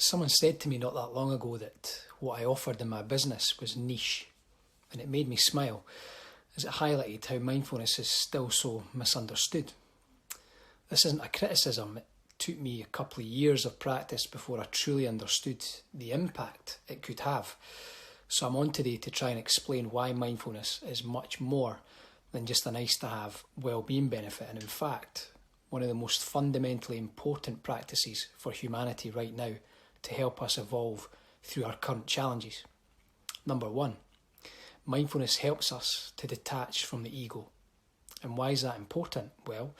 Someone said to me not that long ago that what I offered in my business was niche, and it made me smile as it highlighted how mindfulness is still so misunderstood. This isn't a criticism. It took me a couple of years of practice before I truly understood the impact it could have. So I'm on today to try and explain why mindfulness is much more than just a nice-to-have well-being benefit, and in fact, one of the most fundamentally important practices for humanity right now to help us evolve through our current challenges. Number one, mindfulness helps us to detach from the ego. And why is that important? Well,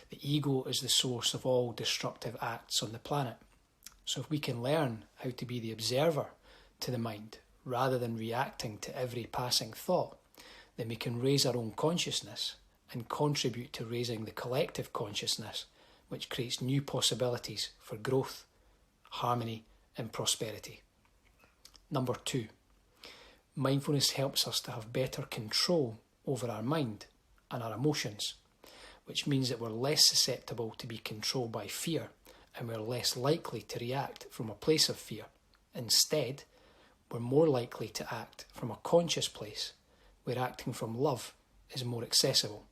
the ego is the source of all destructive acts on the planet. So if we can learn how to be the observer to the mind rather than reacting to every passing thought, then we can raise our own consciousness and contribute to raising the collective consciousness, which creates new possibilities for growth, harmony, and prosperity. Number two, mindfulness helps us to have better control over our mind and our emotions, which means that we're less susceptible to be controlled by fear, and we're less likely to react from a place of fear. Instead, we're more likely to act from a conscious place, where acting from love is more accessible.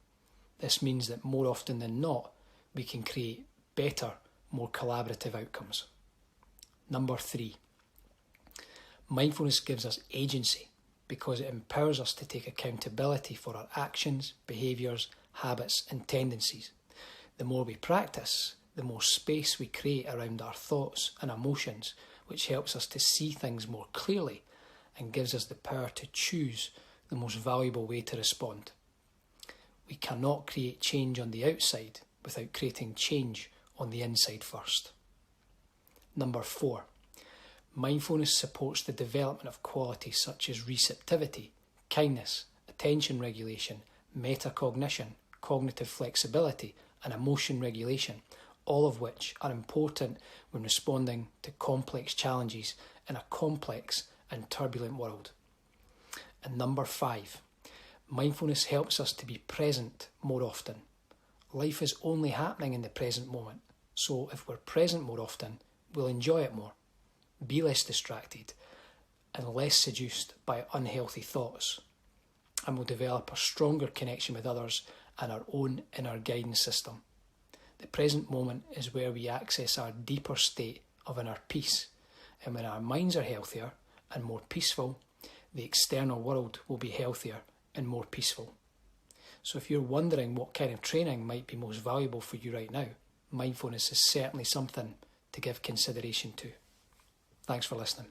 This means that more often than not, we can create better, more collaborative outcomes. Number three, mindfulness gives us agency because it empowers us to take accountability for our actions, behaviours, habits and tendencies. The more we practice, the more space we create around our thoughts and emotions, which helps us to see things more clearly and gives us the power to choose the most valuable way to respond. We cannot create change on the outside without creating change on the inside first. Number four, mindfulness supports the development of qualities such as receptivity, kindness, attention regulation, metacognition, cognitive flexibility, and emotion regulation, all of which are important when responding to complex challenges in a complex and turbulent world. And number five, mindfulness helps us to be present more often. Life is only happening in the present moment, so if we're present more often, we'll enjoy it more, be less distracted, and less seduced by unhealthy thoughts, and we'll develop a stronger connection with others and our own inner guidance system. The present moment is where we access our deeper state of inner peace, and when our minds are healthier and more peaceful, the external world will be healthier and more peaceful. So if you're wondering what kind of training might be most valuable for you right now, mindfulness is certainly something to give consideration to. Thanks for listening.